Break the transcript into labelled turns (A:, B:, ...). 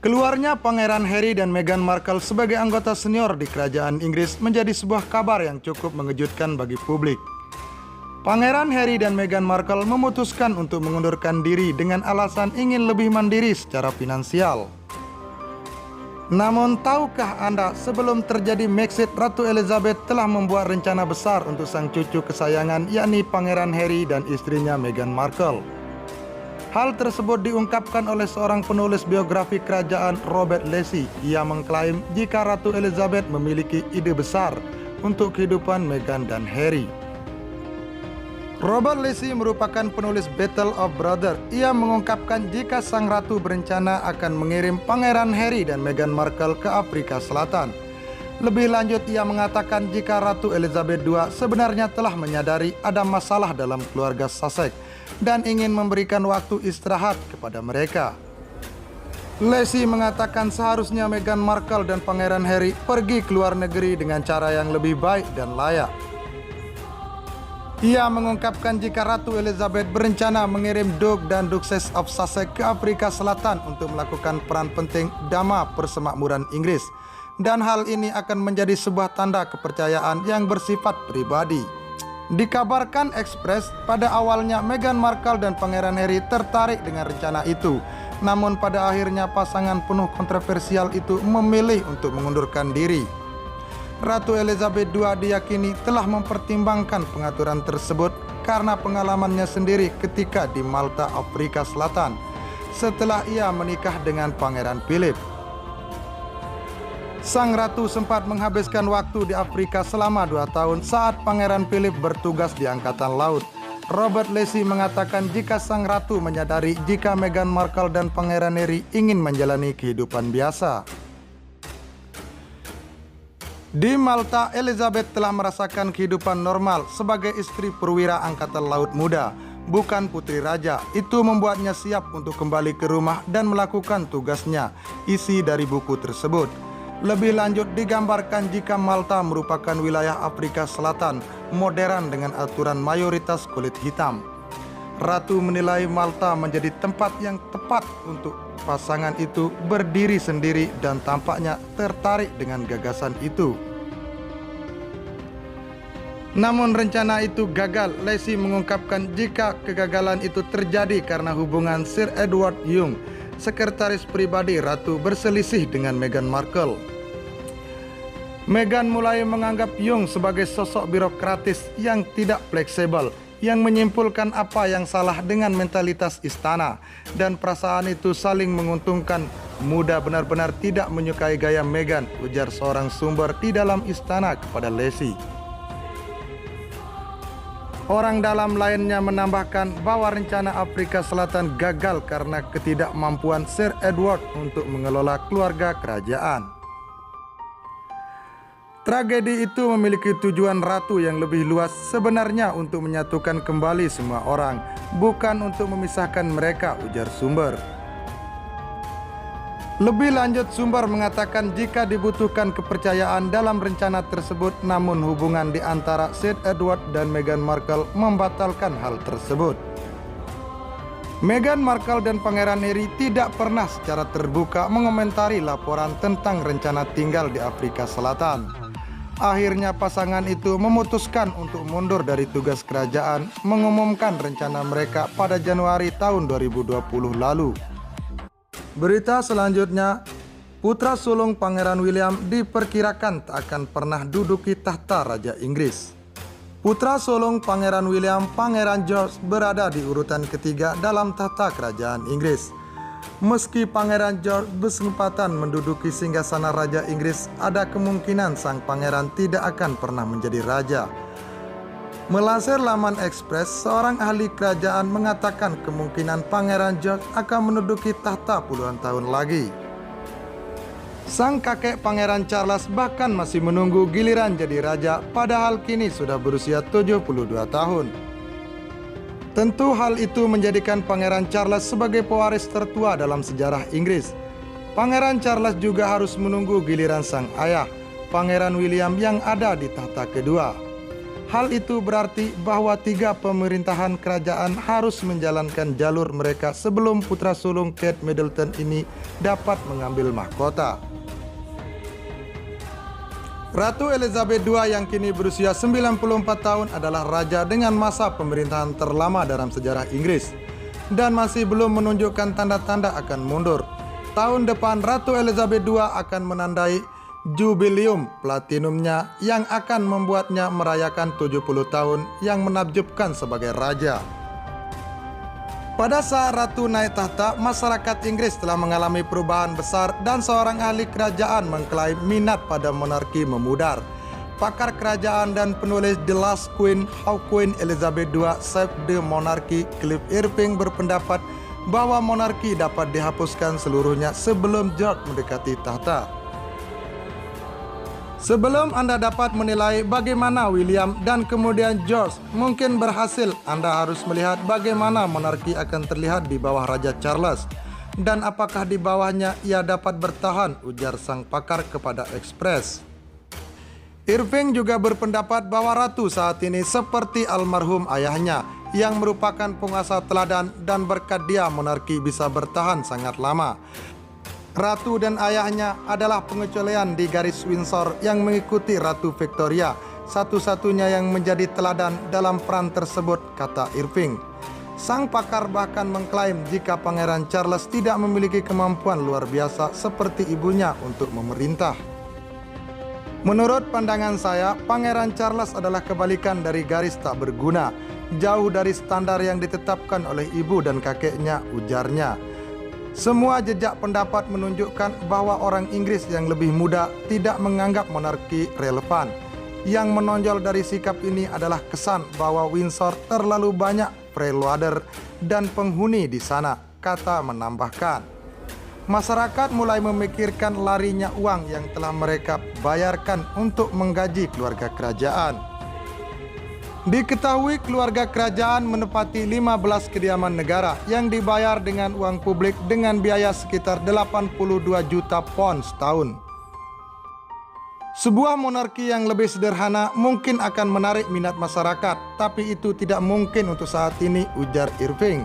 A: Keluarnya Pangeran Harry dan Meghan Markle sebagai anggota senior di kerajaan Inggris menjadi sebuah kabar yang cukup mengejutkan bagi publik. Pangeran Harry dan Meghan Markle memutuskan untuk mengundurkan diri dengan alasan ingin lebih mandiri secara finansial. Namun, tahukah Anda sebelum terjadi Brexit, Ratu Elizabeth telah membuat rencana besar untuk sang cucu kesayangan, yakni Pangeran Harry dan istrinya Meghan Markle. Hal tersebut diungkapkan oleh seorang penulis biografi kerajaan, Robert Lacy. Ia mengklaim jika Ratu Elizabeth memiliki ide besar untuk kehidupan Meghan dan Harry. Robert Lacy merupakan penulis Battle of Brothers. Ia mengungkapkan jika sang ratu berencana akan mengirim Pangeran Harry dan Meghan Markle ke Afrika Selatan. Lebih lanjut, ia mengatakan jika Ratu Elizabeth II sebenarnya telah menyadari ada masalah dalam keluarga Sussex dan ingin memberikan waktu istirahat kepada mereka. Lacy mengatakan seharusnya Meghan Markle dan Pangeran Harry pergi ke luar negeri dengan cara yang lebih baik dan layak. Ia mengungkapkan jika Ratu Elizabeth berencana mengirim Duke dan Duchess of Sussex ke Afrika Selatan untuk melakukan peran penting dalam persemakmuran Inggris, dan hal ini akan menjadi sebuah tanda kepercayaan yang bersifat pribadi. Dikabarkan Express, pada awalnya Meghan Markle dan Pangeran Harry tertarik dengan rencana itu. Namun pada akhirnya pasangan penuh kontroversial itu memilih untuk mengundurkan diri. Ratu Elizabeth II diyakini telah mempertimbangkan pengaturan tersebut karena pengalamannya sendiri ketika di Malta, Afrika Selatan, setelah ia menikah dengan Pangeran Philip. Sang ratu sempat menghabiskan waktu di Afrika selama 2 tahun saat Pangeran Philip bertugas di Angkatan Laut. Robert Lacy mengatakan jika sang ratu menyadari jika Meghan Markle dan Pangeran Harry ingin menjalani kehidupan biasa. Di Malta, Elizabeth telah merasakan kehidupan normal sebagai istri perwira Angkatan Laut muda, bukan putri raja. Itu membuatnya siap untuk kembali ke rumah dan melakukan tugasnya. Isi dari buku tersebut. Lebih lanjut, digambarkan jika Malta merupakan wilayah Afrika Selatan modern dengan aturan mayoritas kulit hitam. Ratu menilai Malta menjadi tempat yang tepat untuk pasangan itu berdiri sendiri dan tampaknya tertarik dengan gagasan itu. Namun rencana itu gagal. Lacy mengungkapkan jika kegagalan itu terjadi karena hubungan Sir Edward Young, sekretaris pribadi Ratu, berselisih dengan Meghan Markle. Meghan mulai menganggap Young sebagai sosok birokratis yang tidak fleksibel, yang menyimpulkan apa yang salah dengan mentalitas istana, dan perasaan itu saling menguntungkan. Muda benar-benar tidak menyukai gaya Meghan, ujar seorang sumber di dalam istana kepada Lacy. Orang dalam lainnya menambahkan bahwa rencana Afrika Selatan gagal karena ketidakmampuan Sir Edward untuk mengelola keluarga kerajaan. Tragedi itu memiliki tujuan ratu yang lebih luas, sebenarnya untuk menyatukan kembali semua orang, bukan untuk memisahkan mereka, ujar sumber. Lebih lanjut, sumber mengatakan jika dibutuhkan kepercayaan dalam rencana tersebut, namun hubungan di antara Sir Edward dan Meghan Markle membatalkan hal tersebut. Meghan Markle dan Pangeran Harry tidak pernah secara terbuka mengomentari laporan tentang rencana tinggal di Afrika Selatan. Akhirnya pasangan itu memutuskan untuk mundur dari tugas kerajaan, mengumumkan rencana mereka pada Januari tahun 2020 lalu. Berita selanjutnya, putra sulung Pangeran William diperkirakan tak akan pernah duduki tahta Raja Inggris. Putra sulung Pangeran William, Pangeran George, berada di urutan ketiga dalam tahta kerajaan Inggris. Meski Pangeran George berkesempatan menduduki singgasana Raja Inggris, ada kemungkinan sang pangeran tidak akan pernah menjadi raja. Melansir laman Express, seorang ahli kerajaan mengatakan kemungkinan Pangeran George akan menduduki tahta puluhan tahun lagi. Sang kakek Pangeran Charles bahkan masih menunggu giliran jadi raja, padahal kini sudah berusia 72 tahun. Tentu hal itu menjadikan Pangeran Charles sebagai pewaris tertua dalam sejarah Inggris. Pangeran Charles juga harus menunggu giliran sang ayah, Pangeran William, yang ada di tahta kedua. Hal itu berarti bahwa 3 pemerintahan kerajaan harus menjalankan jalur mereka sebelum putra sulung Kate Middleton ini dapat mengambil mahkota. Ratu Elizabeth II yang kini berusia 94 tahun adalah raja dengan masa pemerintahan terlama dalam sejarah Inggris dan masih belum menunjukkan tanda-tanda akan mundur. Tahun depan Ratu Elizabeth II akan menandai jubileum platinumnya yang akan membuatnya merayakan 70 tahun yang menakjubkan sebagai raja. Pada saat Ratu naik tahta, masyarakat Inggris telah mengalami perubahan besar dan seorang ahli kerajaan mengklaim minat pada monarki memudar. Pakar kerajaan dan penulis The Last Queen, How Queen Elizabeth II Saved the Monarchy, Clive Irving berpendapat bahwa monarki dapat dihapuskan seluruhnya sebelum George mendekati tahta. Sebelum Anda dapat menilai bagaimana William dan kemudian George mungkin berhasil, Anda harus melihat bagaimana monarki akan terlihat di bawah Raja Charles dan apakah di bawahnya ia dapat bertahan, ujar sang pakar kepada Express. Irving juga berpendapat bahwa ratu saat ini seperti almarhum ayahnya yang merupakan penguasa teladan dan berkat dia monarki bisa bertahan sangat lama. Ratu dan ayahnya adalah pengecualian di garis Windsor yang mengikuti Ratu Victoria, satu-satunya yang menjadi teladan dalam peran tersebut, kata Irving. Sang pakar bahkan mengklaim jika Pangeran Charles tidak memiliki kemampuan luar biasa seperti ibunya untuk memerintah. Menurut pandangan saya, Pangeran Charles adalah kebalikan dari garis tak berguna, jauh dari standar yang ditetapkan oleh ibu dan kakeknya, ujarnya. Semua jejak pendapat menunjukkan bahwa orang Inggris yang lebih muda tidak menganggap monarki relevan. Yang menonjol dari sikap ini adalah kesan bahwa Windsor terlalu banyak freeloader dan penghuni di sana, kata menambahkan. Masyarakat mulai memikirkan larinya uang yang telah mereka bayarkan untuk menggaji keluarga kerajaan. Diketahui keluarga kerajaan menempati 15 kediaman negara yang dibayar dengan uang publik dengan biaya sekitar 82 juta pound setahun. Sebuah monarki yang lebih sederhana mungkin akan menarik minat masyarakat, tapi itu tidak mungkin untuk saat ini, ujar Irving.